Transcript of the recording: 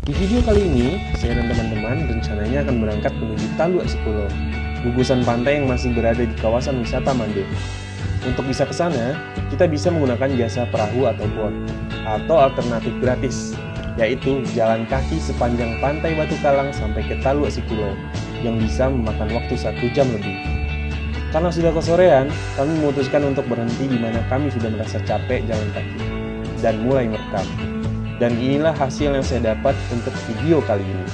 Di video kali ini, saya dan teman-teman rencananya akan berangkat menuju Taluk Sikulo, gugusan pantai yang masih berada di kawasan wisata Mande. Untuk bisa ke sana, kita bisa menggunakan jasa perahu atau boat, atau alternatif gratis, yaitu jalan kaki sepanjang pantai Batu Kalang sampai ke Taluk Sikulo, yang bisa memakan waktu 1 jam lebih. Karena sudah kesorean, kami memutuskan untuk berhenti di mana kami sudah merasa capek jalan kaki, dan mulai merekam. Dan inilah hasil yang saya dapat untuk video kali ini.